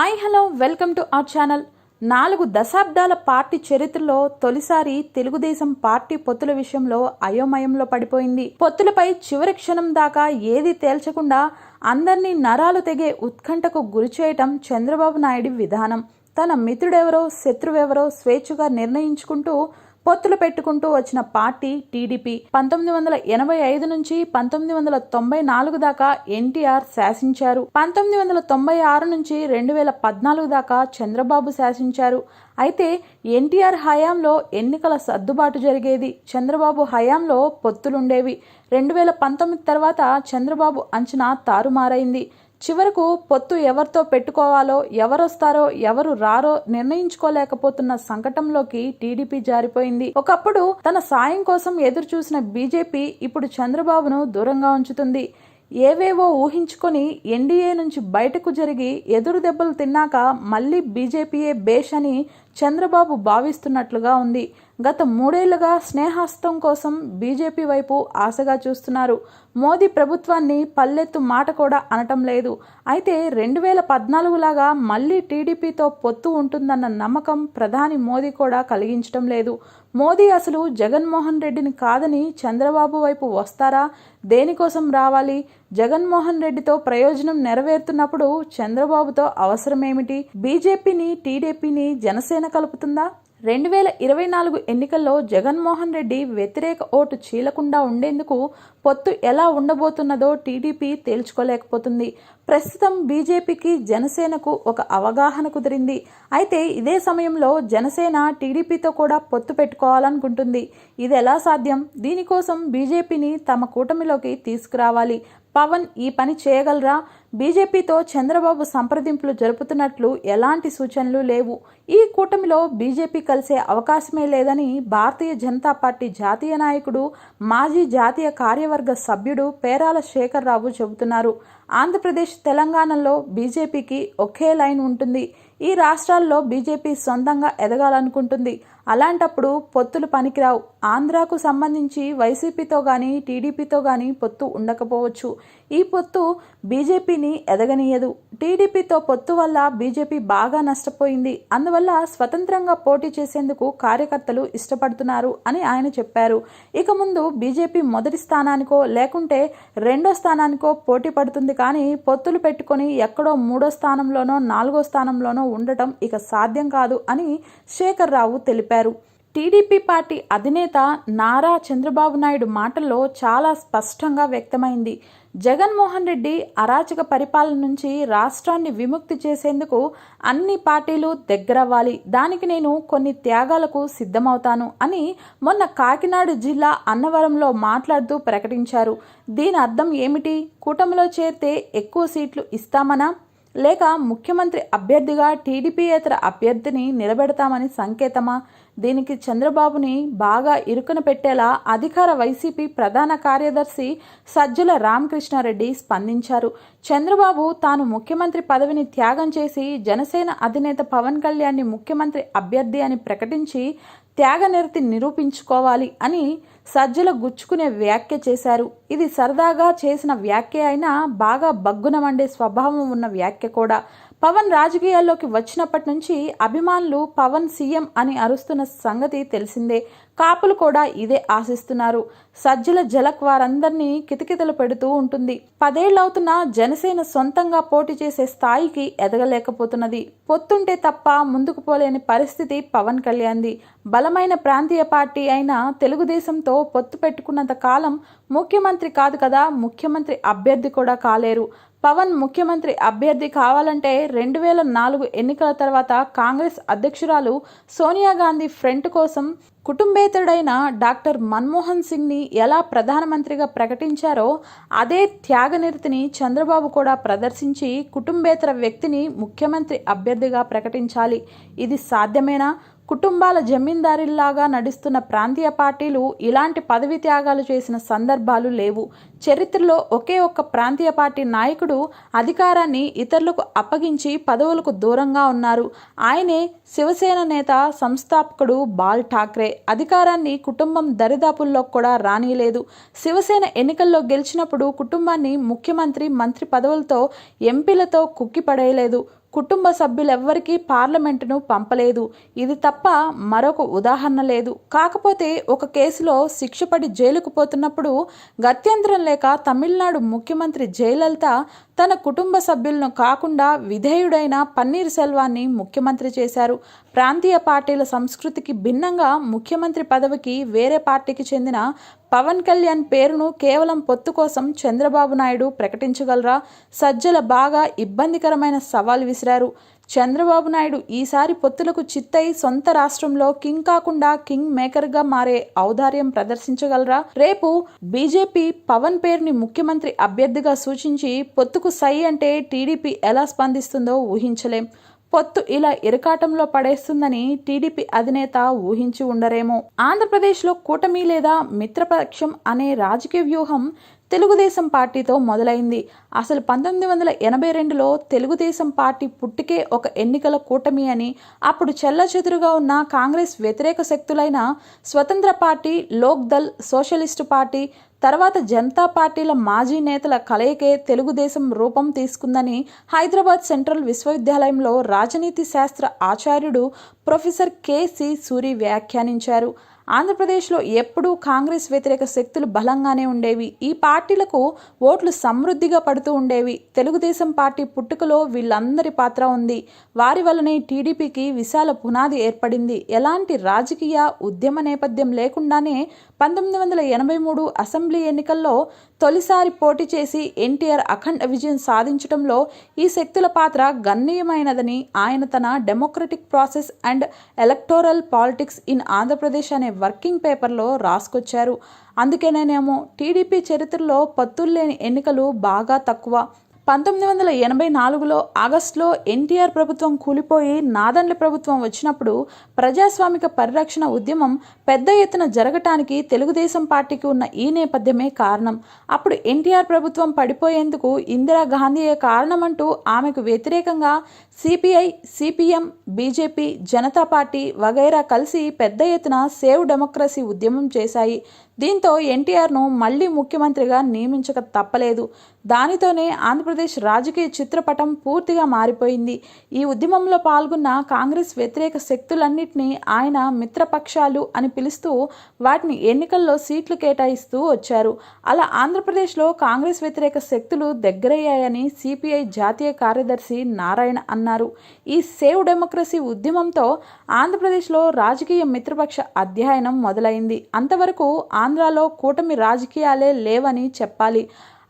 Hi hello welcome to our channel. 4 దశాబ్దాల party చరిత్రలో తొలిసారి తెలుగుదేశం పార్టీ పొత్తుల విషయంలో అయోమయంలో పడిపోయింది. పొత్తులపై చివరి క్షణం దాకా ఏది తేల్చకుండా అందరినీ నరాలు తెగే ఉత్కంఠకు గురిచేయటం చంద్రబాబు నాయుడు విధానం. తన మిత్రుడెవరో శత్రువెవరో స్వేచ్ఛగా నిర్ణయించుకుంటూ పొత్తులు పెట్టుకుంటూ వచ్చిన పార్టీ టీడీపీ. 1985 నుంచి 1994 దాకా ఎన్టీఆర్ శాసించారు. 1996 నుంచి 2014 దాకా చంద్రబాబు శాసించారు. అయితే ఎన్టీఆర్ హయాంలో ఎన్నికల సర్దుబాటు జరిగేది, చంద్రబాబు హయాంలో పొత్తులుండేవి. 2019 తర్వాత చంద్రబాబు అంచనా తారుమారైంది. చివరకు పొత్తు ఎవరితో పెట్టుకోవాలో, ఎవరొస్తారో ఎవరు రారో నిర్ణయించుకోలేకపోతున్న సంకటంలోకి టీడీపీ జారిపోయింది. ఒకప్పుడు తన సాయం కోసం ఎదురు చూసిన బీజేపీ ఇప్పుడు చంద్రబాబును దూరంగా ఉంచుతుంది. ఏవేవో ఊహించుకొని ఎన్డీఏ నుంచి బయటకు జరిగి ఎదురు దెబ్బలు తిన్నాక మళ్ళీ బీజేపీయే బేష్ అని చంద్రబాబు భావిస్తున్నట్లుగా ఉంది. గత 3 ఏళ్లుగా స్నేహస్తం కోసం బీజేపీ వైపు ఆశగా చూస్తున్నారు. మోదీ ప్రభుత్వాన్ని పల్లెత్తు మాట కూడా అనటం లేదు. అయితే 2014 లాగా మళ్ళీ టీడీపీతో పొత్తు ఉంటుందన్న నమ్మకం ప్రధాని మోదీ కూడా కలిగించడం లేదు. మోదీ అసలు జగన్మోహన్ రెడ్డిని కాదని చంద్రబాబు వైపు వస్తారా? దేనికోసం రావాలి? జగన్మోహన్ రెడ్డితో ప్రయోజనం నెరవేరుతున్నప్పుడు చంద్రబాబుతో అవసరమేమిటి? బీజేపీని టీడీపీని జనసేన కలుపుతుందా? 2024 ఎన్నికల్లో జగన్మోహన్ రెడ్డి వ్యతిరేక ఓటు చీలకుండా ఉండేందుకు పొత్తు ఎలా ఉండబోతున్నదో టీడీపీ తేల్చుకోలేకపోతుంది. ప్రస్తుతం బీజేపీకి జనసేనకు ఒక అవగాహన కుదిరింది. అయితే ఇదే సమయంలో జనసేన టీడీపీతో కూడా పొత్తు పెట్టుకోవాలనుకుంటుంది. ఇది ఎలా సాధ్యం? దీనికోసం బీజేపీని తమ కూటమిలోకి తీసుకురావాలి. పవన్ ఈ పని చేయగలరా? బీజేపీతో చంద్రబాబు సంప్రదింపులు జరుపుతున్నట్లు ఎలాంటి సూచనలు లేవు. ఈ కూటమిలో బీజేపీ కలిసే అవకాశమే లేదని భారతీయ జనతా పార్టీ జాతీయ నాయకుడు, మాజీ జాతీయ కార్యవర్గ సభ్యుడు పేరాల శేఖర్ రావు చెబుతున్నారు. ఆంధ్రప్రదేశ్, తెలంగాణలో బీజేపీకి ఒకే లైన్ ఉంటుంది. ఈ రాష్ట్రాల్లో బీజేపీ సొంతంగా ఎదగాలనుకుంటుంది. అలాంటప్పుడు పొత్తులు పనికిరావు. ఆంధ్రాకు సంబంధించి వైసీపీతో కానీ టీడీపీతో కానీ పొత్తు ఉండకపోవచ్చు. ఈ పొత్తు బీజేపీని ఎదగనీయదు. టీడీపీతో పొత్తు వల్ల బీజేపీ బాగా నష్టపోయింది. అందువల్ల స్వతంత్రంగా పోటీ చేసేందుకు కార్యకర్తలు ఇష్టపడుతున్నారు అని ఆయన చెప్పారు. ఇక ముందు బీజేపీ మొదటి స్థానానికో లేకుంటే 2వ స్థానానికో పోటీ పడుతుంది. కానీ పొత్తులు పెట్టుకొని ఎక్కడో 3వ స్థానంలోనో 4వ స్థానంలోనో ఉండటం ఇక సాధ్యం కాదు అని శేఖర్ రావు తెలిపారు. టీడీపీ పార్టీ అధినేత నారా చంద్రబాబు నాయుడు మాటల్లో చాలా స్పష్టంగా వ్యక్తమైంది. జగన్మోహన్ రెడ్డి అరాచక పరిపాలన నుంచి రాష్ట్రాన్ని విముక్తి చేసేందుకు అన్ని పార్టీలు దగ్గరవ్వాలి. దానికి నేను కొన్ని త్యాగాలకు సిద్ధమవుతాను అని మొన్న కాకినాడ జిల్లా అన్నవరంలో మాట్లాడుతూ ప్రకటించారు. దీని అర్థం ఏమిటి? కూటమిలో చేరితే ఎక్కువ సీట్లు ఇస్తామనా, లేక ముఖ్యమంత్రి అభ్యర్థిగా టీడీపీయేతర అభ్యర్థిని నిలబెడతామని సంకేతమా? దీనికి చంద్రబాబుని బాగా ఇరుకున పెట్టేలా అధికార వైసీపీ ప్రధాన కార్యదర్శి సజ్జల రామకృష్ణారెడ్డి స్పందించారు. చంద్రబాబు తాను ముఖ్యమంత్రి పదవిని త్యాగం చేసి జనసేన అధినేత పవన్ కళ్యాణ్ని ముఖ్యమంత్రి అభ్యర్థి అని ప్రకటించి త్యాగనిరతి నిరూపించుకోవాలి అని సజ్జల గుచ్చుకునే వ్యాఖ్య చేశారు. ఇది సరదాగా చేసిన వ్యాఖ్య అయినా బాగా బగ్గున మండే స్వభావం ఉన్న వ్యాఖ్య కూడా. పవన్ రాజకీయాల్లోకి వచ్చినప్పటి నుంచి అభిమానులు పవన్ సీఎం అని అరుస్తున్న సంగతి తెలిసిందే. కాపులు కూడా ఇదే ఆశిస్తున్నారు. సజ్జల జలక్ వారందరినీ కితకితలు పెడుతూ ఉంటుంది. 10 ఏళ్లవుతున్నా జనసేన సొంతంగా పోటీ చేసే స్థాయికి ఎదగలేకపోతున్నది. పొత్తుంటే తప్ప ముందుకు పోలేని పరిస్థితి పవన్ కళ్యాణ్ది. బలమైన ప్రాంతీయ పార్టీ అయిన తెలుగుదేశంతో పొత్తు పెట్టుకున్నంత కాలం ముఖ్యమంత్రి కాదు కదా, ముఖ్యమంత్రి అభ్యర్థి కూడా కాలేరు. పవన్ ముఖ్యమంత్రి అభ్యర్థి కావాలంటే 2004 ఎన్నికల తర్వాత కాంగ్రెస్ అధ్యక్షురాలు సోనియా గాంధీ ఫ్రంట్ కోసం కుటుంబేతరుడైన డాక్టర్ మన్మోహన్ సింగ్ని ఎలా ప్రధానమంత్రిగా ప్రకటించారో అదే త్యాగనిరతిని చంద్రబాబు కూడా ప్రదర్శించి కుటుంబేతర వ్యక్తిని ముఖ్యమంత్రి అభ్యర్థిగా ప్రకటించాలి. ఇది సాధ్యమేనా? కుటుంబాల జమీందారీల్లాగా నడుస్తున్న ప్రాంతీయ పార్టీలు ఇలాంటి పదవి త్యాగాలు చేసిన సందర్భాలు లేవు. చరిత్రలో ఒకే ఒక్క ప్రాంతీయ పార్టీ నాయకుడు అధికారాన్ని ఇతరులకు అప్పగించి పదవులకు దూరంగా ఉన్నారు. ఆయనే శివసేన నేత, సంస్థాపకుడు బాల్ ఠాక్రే. అధికారాన్ని కుటుంబం దరిదాపుల్లో కూడా రానిలేదు. శివసేన ఎన్నికల్లో గెలిచినప్పుడు కుటుంబాన్ని ముఖ్యమంత్రి, మంత్రి పదవులతో, ఎంపీలతో కుక్కిపడేయలేదు. కుటుంబ సభ్యులెవ్వరికీ పార్లమెంటును పంపలేదు. ఇది తప్ప మరొక ఉదాహరణ లేదు. కాకపోతే ఒక కేసులో శిక్ష పడి జైలుకు పోతున్నప్పుడు గత్యంతరం లేక తమిళనాడు ముఖ్యమంత్రి జయలలిత తన కుటుంబ సభ్యులను కాకుండా విధేయుడైన పన్నీర్ సెల్వాన్ని ముఖ్యమంత్రి చేశారు. ప్రాంతీయ పార్టీల సంస్కృతికి భిన్నంగా ముఖ్యమంత్రి పదవికి వేరే పార్టీకి చెందిన పవన్ కళ్యాణ్ పేరును కేవలం పొత్తు కోసం చంద్రబాబు నాయుడు ప్రకటించగలరా? సజ్జల బాగా ఇబ్బందికరమైన సవాల్ విసిరారు. చంద్రబాబు నాయుడు ఈసారి పొత్తులకు చిత్తై సొంత రాష్ట్రంలో కింగ్ కాకుండా కింగ్ మేకర్గా మారే ఔదార్యం ప్రదర్శించగలరా? రేపు బీజేపీ పవన్ పేరుని ముఖ్యమంత్రి అభ్యర్థిగా సూచించి పొత్తుకు సై అంటే టీడీపీ ఎలా స్పందిస్తుందో ఊహించలేం. పొత్తు ఇలా ఇరకాటంలో పడేస్తుందని టీడీపీ అధినేత ఊహించి ఉండరేమో. ఆంధ్రప్రదేశ్లో కూటమి లేదా మిత్రపక్షం అనే రాజకీయ వ్యూహం తెలుగుదేశం పార్టీతో మొదలైంది. అసలు 1982లో తెలుగుదేశం పార్టీ పుట్టికే ఒక ఎన్నికల కూటమి అని, అప్పుడు చెల్లచెదురుగా ఉన్న కాంగ్రెస్ వ్యతిరేక శక్తులైన స్వతంత్ర party, Lok Dal, socialist party, తర్వాత జనతా పార్టీల మాజీ నేతల కలయికే తెలుగుదేశం రూపం తీసుకుందని హైదరాబాద్ సెంట్రల్ విశ్వవిద్యాలయంలో రాజనీతి శాస్త్ర ఆచార్యుడు ప్రొఫెసర్ కె.సి. సూరి వ్యాఖ్యానించారు. ఆంధ్రప్రదేశ్లో ఎప్పుడూ కాంగ్రెస్ వ్యతిరేక శక్తులు బలంగానే ఉండేవి. ఈ పార్టీలకు ఓట్లు సమృద్ధిగా పడుతూ ఉండేవి. తెలుగుదేశం పార్టీ పుట్టుకలో వీళ్ళందరి పాత్ర ఉంది. వారి వల్లనే టీడీపీకి విశాల పునాది ఏర్పడింది. ఎలాంటి రాజకీయ ఉద్యమ నేపథ్యం లేకుండానే 1983 అసెంబ్లీ ఎన్నికల్లో తొలిసారి పోటీ చేసి ఎన్టీఆర్ అఖండ విజయం సాధించడంలో ఈ శక్తుల పాత్ర గణనీయమైనదని ఆయన తన democratic process and electoral politics in Andhra Pradesh అనే వర్కింగ్ పేపర్లో రాసుకొచ్చారు. అందుకేనేమో టీడీపీ చరిత్రలో పొత్తుల్లేని ఎన్నికలు బాగా తక్కువ. 1984లో ఆగస్టులో ఎన్టీఆర్ ప్రభుత్వం కూలిపోయి నాదెండ్ల ప్రభుత్వం వచ్చినప్పుడు ప్రజాస్వామిక పరిరక్షణ ఉద్యమం పెద్ద ఎత్తున జరగటానికి తెలుగుదేశం పార్టీకి ఉన్న ఈ నేపథ్యమే కారణం. అప్పుడు ఎన్టీఆర్ ప్రభుత్వం పడిపోయేందుకు ఇందిరాగాంధీయే కారణమంటూ ఆమెకు వ్యతిరేకంగా CPI, CPM, BJP, Janata party వగైరా కలిసి పెద్ద ఎత్తున సేవ్ డెమోక్రసీ ఉద్యమం చేశాయి. దీంతో ఎన్టీఆర్ను మళ్లీ ముఖ్యమంత్రిగా నియమించక తప్పలేదు. దానితోనే ఆంధ్రప్రదేశ్ రాజకీయ చిత్రపటం పూర్తిగా మారిపోయింది. ఈ ఉద్యమంలో పాల్గొన్న కాంగ్రెస్ వ్యతిరేక శక్తులన్నింటినీ ఆయన మిత్రపక్షాలు అని పిలుస్తూ వాటిని ఎన్నికల్లో సీట్లు కేటాయిస్తూ వచ్చారు. అలా ఆంధ్రప్రదేశ్లో కాంగ్రెస్ వ్యతిరేక శక్తులు దగ్గరయ్యాయని సిపిఐ జాతీయ కార్యదర్శి నారాయణ అన్నారు. ఈ సేవ్ డెమోక్రసీ ఉద్యమంతో ఆంధ్రప్రదేశ్లో రాజకీయ మిత్రపక్ష అధ్యయనం మొదలైంది. అంతవరకు ఆంధ్రాలో కూటమి రాజకీయాలే లేవని చెప్పాలి.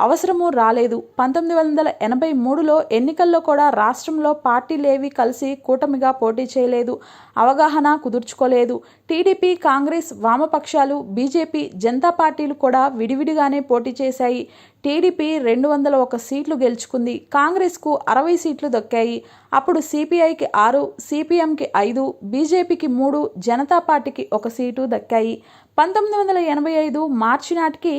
అవసరమూ రాలేదు. 1983లో ఎన్నికల్లో కూడా రాష్ట్రంలో పార్టీలేవి కలిసి కూటమిగా పోటీ చేయలేదు, అవగాహన కుదుర్చుకోలేదు. టీడీపీ, కాంగ్రెస్, వామపక్షాలు, బీజేపీ, జనతా పార్టీలు కూడా విడివిడిగానే పోటీ చేశాయి. టీడీపీ 201 సీట్లు గెలుచుకుంది. కాంగ్రెస్కు 60 సీట్లు దక్కాయి. అప్పుడు సిపిఐకి 6, సిపిఎంకి 5, బీజేపీకి 3, జనతా పార్టీకి 1 సీటు దక్కాయి. 1985 మార్చి నాటికి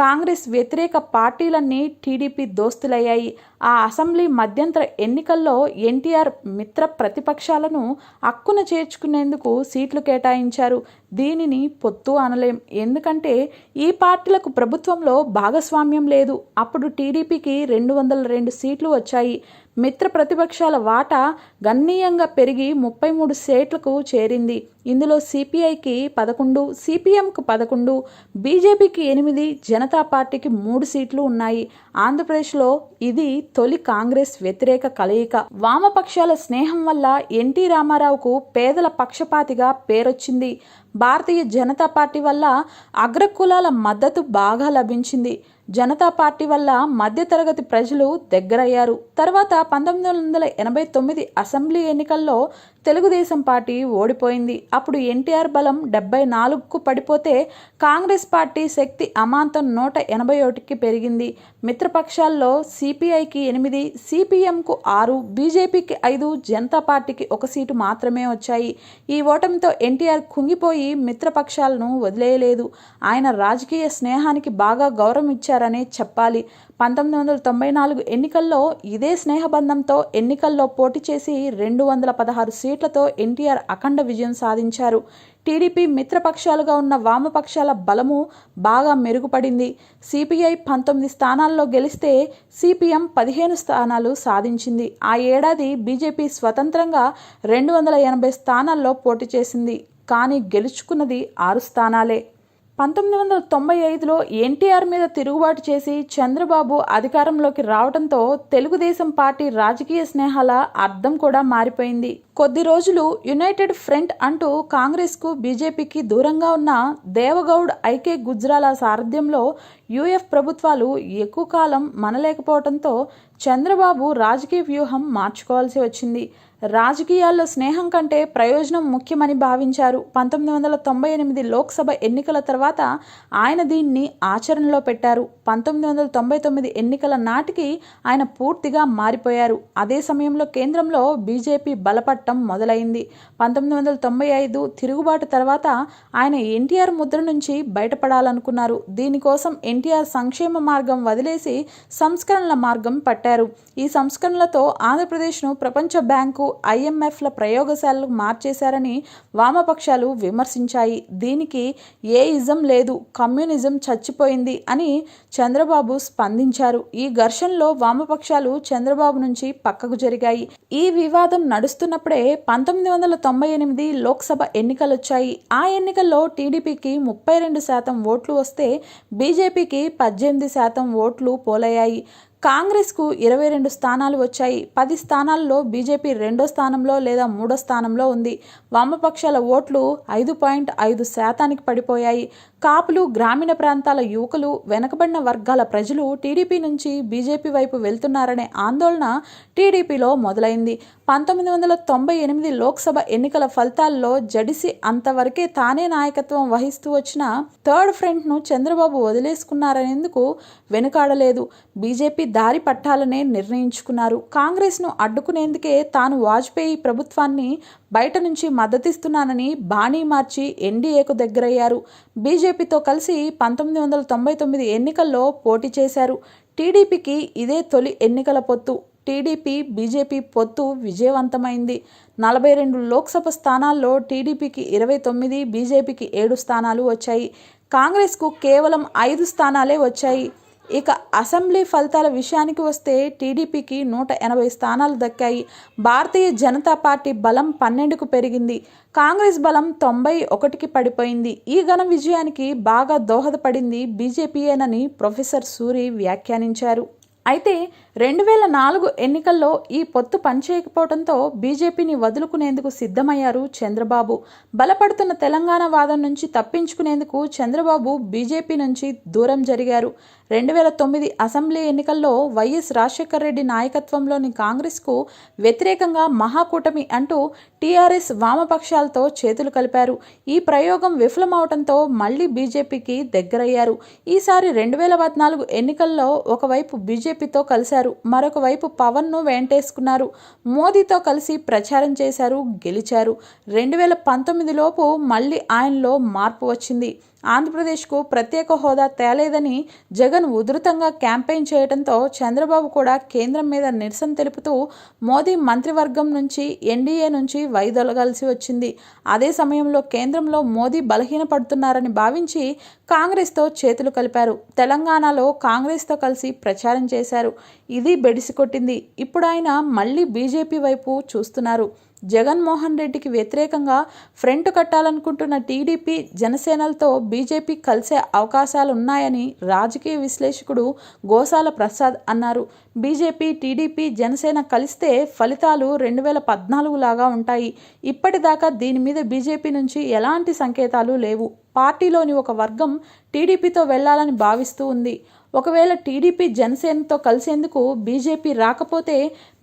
కాంగ్రెస్ వ్యతిరేక పార్టీలన్నీ టీడీపీ దోస్తులయ్యాయి. ఆ అసెంబ్లీ మధ్యంతర ఎన్నికల్లో ఎన్టీఆర్ మిత్ర ప్రతిపక్షాలను అక్కున చేర్చుకునేందుకు సీట్లు కేటాయించారు. దీనిని పొత్తు అనలేం. ఎందుకంటే ఈ పార్టీలకు ప్రభుత్వంలో భాగస్వామ్యం లేదు. అప్పుడు టీడీపీకి 202 సీట్లు వచ్చాయి. మిత్ర ప్రతిపక్షాల వాటా గణనీయంగా పెరిగి 33 సీట్లకు చేరింది. ఇందులో సిపిఐకి 11, సిపిఎంకు 11, బీజేపీకి 8, జనతా పార్టీకి 3 సీట్లు ఉన్నాయి. ఆంధ్రప్రదేశ్లో ఇది తొలి కాంగ్రెస్ వ్యతిరేక కలయిక. వామపక్షాల స్నేహం వల్ల ఎన్టీ రామారావుకు పేదల పక్షపాతిగా పేరొచ్చింది. భారతీయ జనతా పార్టీ వల్ల అగ్రకులాల మద్దతు బాగా లభించింది. జనతా పార్టీ వల్ల మధ్యతరగతి ప్రజలు దగ్గరయ్యారు. తర్వాత 1989 అసెంబ్లీ ఎన్నికల్లో తెలుగుదేశం పార్టీ ఓడిపోయింది. అప్పుడు ఎన్టీఆర్ బలం 74కు పడిపోతే కాంగ్రెస్ పార్టీ శక్తి అమాంతం 181కి పెరిగింది. మిత్రపక్షాల్లో సిపిఐకి 8, సిపిఎంకు 6, బీజేపీకి 5, జనతా పార్టీకి 1 సీటు మాత్రమే వచ్చాయి. ఈ ఓటమితో ఎన్టీఆర్ కుంగిపోయి మిత్రపక్షాలను వదిలేయలేదు. ఆయన రాజకీయ స్నేహానికి బాగా గౌరవం ఇచ్చారనే చెప్పాలి. 1994 ఎన్నికల్లో ఇదే స్నేహబంధంతో ఎన్నికల్లో పోటీ చేసి 216 సీట్లు సీట్లతో ఎన్టీఆర్ అఖండ విజయం సాధించారు. టీడీపీ మిత్రపక్షాలుగా ఉన్న వామపక్షాల బలము బాగా మెరుగుపడింది. సిపిఐ 19 స్థానాల్లో గెలిస్తే సిపిఎం 15 స్థానాలు సాధించింది. ఆ ఏడాది బీజేపీ స్వతంత్రంగా 280 స్థానాల్లో పోటీ చేసింది. కానీ గెలుచుకున్నది 6 స్థానాలే. 1995లో ఎన్టీఆర్ మీద తిరుగుబాటు చేసి చంద్రబాబు అధికారంలోకి రావడంతో తెలుగుదేశం పార్టీ రాజకీయ స్నేహాల అర్థం కూడా మారిపోయింది. కొద్ది రోజులు యునైటెడ్ ఫ్రంట్ అంటూ కాంగ్రెస్కు బీజేపీకి దూరంగా ఉన్న దేవగౌడ్, ఐకే గుజ్రాల సారథ్యంలో యూఎఫ్ ప్రభుత్వాలు ఎక్కువ కాలం మనలేకపోవడంతో చంద్రబాబు రాజకీయ వ్యూహం మార్చుకోవాల్సి వచ్చింది. రాజకీయాల్లో స్నేహం కంటే ప్రయోజనం ముఖ్యమని భావించారు. 1998 లోక్సభ ఎన్నికల తర్వాత ఆయన దీన్ని ఆచరణలో పెట్టారు. 1999 ఎన్నికల నాటికి ఆయన పూర్తిగా మారిపోయారు. అదే సమయంలో కేంద్రంలో బీజేపీ బలపట్టం మొదలైంది. 1995 తిరుగుబాటు తర్వాత ఆయన ఎన్టీఆర్ ముద్ర నుంచి బయటపడాలనుకున్నారు. దీనికోసం ఎన్టీఆర్ సంక్షేమ మార్గం వదిలేసి సంస్కరణల మార్గం పట్టారు. ఈ సంస్కరణలతో ఆంధ్రప్రదేశ్ను ప్రపంచ బ్యాంకు, ఐఎంఎఫ్ల ప్రయోగశాలకు మార్చేశారని వామపక్షాలు విమర్శించాయి. దీనికి ఏ ఇజం లేదు, కమ్యూనిజం చచ్చిపోయింది అని చంద్రబాబు స్పందించారు. ఈ ఘర్షణలో వామపక్షాలు చంద్రబాబు నుంచి పక్కకు జరిగాయి. ఈ వివాదం నడుస్తున్నప్పుడే 1998 లోక్సభ ఎన్నికలొచ్చాయి. ఆ ఎన్నికల్లో టీడీపీకి 32% ఓట్లు వస్తే బీజేపీకి 18% ఓట్లు పోలయ్యాయి. కాంగ్రెస్కు 22 స్థానాలు వచ్చాయి. 10 స్థానాల్లో బీజేపీ 2వ స్థానంలో లేదా 3వ స్థానంలో ఉంది. వామపక్షాల ఓట్లు 5.5% పడిపోయాయి. కాపులు, గ్రామీణ ప్రాంతాల యువకులు, వెనుకబడిన వర్గాల ప్రజలు టీడీపీ నుంచి బీజేపీ వైపు వెళ్తున్నారనే ఆందోళన టీడీపీలో మొదలైంది. 1998 లోక్సభ ఎన్నికల ఫలితాల్లో జడిసి అంతవరకే తానే నాయకత్వం వహిస్తూ వచ్చిన థర్డ్ ఫ్రంట్ను చంద్రబాబు వదిలేసుకున్నారనేందుకు వెనుకాడలేదు. బీజేపీ దారి పట్టాలనే నిర్ణయించుకున్నారు. కాంగ్రెస్ను అడ్డుకునేందుకే తాను వాజ్పేయి ప్రభుత్వాన్ని బయట నుంచి మద్దతిస్తున్నానని బాణీ మార్చి ఎన్డీఏకు దగ్గరయ్యారు. బీజేపీతో కలిసి 1999 ఎన్నికల్లో పోటీ చేశారు. టీడీపీకి ఇదే తొలి ఎన్నికల పొత్తు. టీడీపీ బీజేపీ పొత్తు విజయవంతమైంది. 42 లోక్సభ స్థానాల్లో టీడీపీకి 29, బీజేపీకి 7 స్థానాలు వచ్చాయి. కాంగ్రెస్కు కేవలం 5 స్థానాలే వచ్చాయి. ఇక అసెంబ్లీ ఫలితాల విషయానికి వస్తే టీడీపీకి 180 స్థానాలు దక్కాయి. భారతీయ జనతా పార్టీ బలం 12కు పెరిగింది. కాంగ్రెస్ బలం 91కి పడిపోయింది. ఈ ఘన విజయానికి బాగా దోహదపడింది బీజేపీయేనని ప్రొఫెసర్ సూరి వ్యాఖ్యానించారు. అయితే 2004 ఎన్నికల్లో ఈ పొత్తు పనిచేయకపోవడంతో బీజేపీని వదులుకునేందుకు సిద్ధమయ్యారు చంద్రబాబు. బలపడుతున్న తెలంగాణ వాదం నుంచి తప్పించుకునేందుకు చంద్రబాబు బీజేపీ నుంచి దూరం జరిగారు. 2009 అసెంబ్లీ ఎన్నికల్లో వైఎస్ రాజశేఖర రెడ్డి నాయకత్వంలోని కాంగ్రెస్కు వ్యతిరేకంగా మహాకూటమి అంటూ టీఆర్ఎస్ వామపక్షాలతో చేతులు కలిపారు. ఈ ప్రయోగం విఫలమవడంతో మళ్లీ బీజేపీకి దగ్గరయ్యారు. ఈసారి 2014 ఎన్నికల్లో ఒకవైపు బీజేపీతో కలిశారు, మరొక వైపు పవన్ను వెంటేసుకున్నారు. మోదీతో కలిసి ప్రచారం చేశారు, గెలిచారు. 2019 లోపు మళ్లీ ఆయనలో మార్పు వచ్చింది. ఆంధ్రప్రదేశ్కు ప్రత్యేక హోదా తేలేదని జగన్ ఉధృతంగా క్యాంపెయిన్ చేయడంతో చంద్రబాబు కూడా కేంద్రం మీద నిరసన తెలుపుతూ మోదీ మంత్రివర్గం నుంచి, ఎన్డీఏ నుంచి వైదొలగాల్సి వచ్చింది. అదే సమయంలో కేంద్రంలో మోదీ బలహీనపడుతున్నారని భావించి కాంగ్రెస్తో చేతులు కలిపారు. తెలంగాణలో కాంగ్రెస్తో కలిసి ప్రచారం చేశారు. ఇది బెడిసికొట్టింది. ఇప్పుడు ఆయన మళ్లీ బీజేపీ వైపు చూస్తున్నారు. జగన్మోహన్ రెడ్డికి వ్యతిరేకంగా ఫ్రంట్ కట్టాలనుకుంటున్న టీడీపీ, జనసేనలతో బీజేపీ కలిసే అవకాశాలున్నాయని రాజకీయ విశ్లేషకుడు గోసాల ప్రసాద్ అన్నారు. బీజేపీ, టీడీపీ, జనసేన కలిస్తే ఫలితాలు 2014 లాగా ఉంటాయి. ఇప్పటిదాకా దీని మీద బీజేపీ నుంచి ఎలాంటి సంకేతాలు లేవు. పార్టీలోని ఒక వర్గం టీడీపీతో వెళ్లాలని భావిస్తూ ఉంది. ఒకవేళ టీడీపీ జనసేనతో కలిసేందుకు బీజేపీ రాకపోతే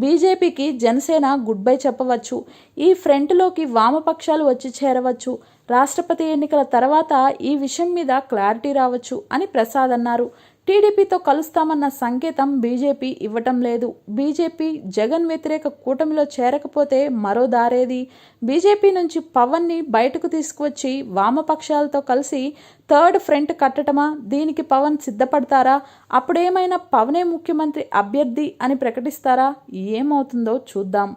బీజేపీకి జనసేన గుడ్ బై చెప్పవచ్చు. ఈ ఫ్రంట్లోకి వామపక్షాలు వచ్చి చేరవచ్చు. రాష్ట్రపతి ఎన్నికల తర్వాత ఈ విషయం మీద క్లారిటీ రావచ్చు అని ప్రసాద్ అన్నారు. టీడీపీతో కలుస్తామన్న సంకేతం బీజేపీ ఇవ్వటం లేదు. బీజేపీ జగన్ వ్యతిరేక కూటమిలో చేరకపోతే మరో దారేది? బీజేపీ నుంచి పవన్ని బయటకు తీసుకువచ్చి వామపక్షాలతో కలిసి థర్డ్ ఫ్రంట్ కట్టటమా? దీనికి పవన్ సిద్ధపడతారా? అప్పుడేమైనా పవనే ముఖ్యమంత్రి అభ్యర్థి అని ప్రకటిస్తారా? ఏమవుతుందో చూద్దాం.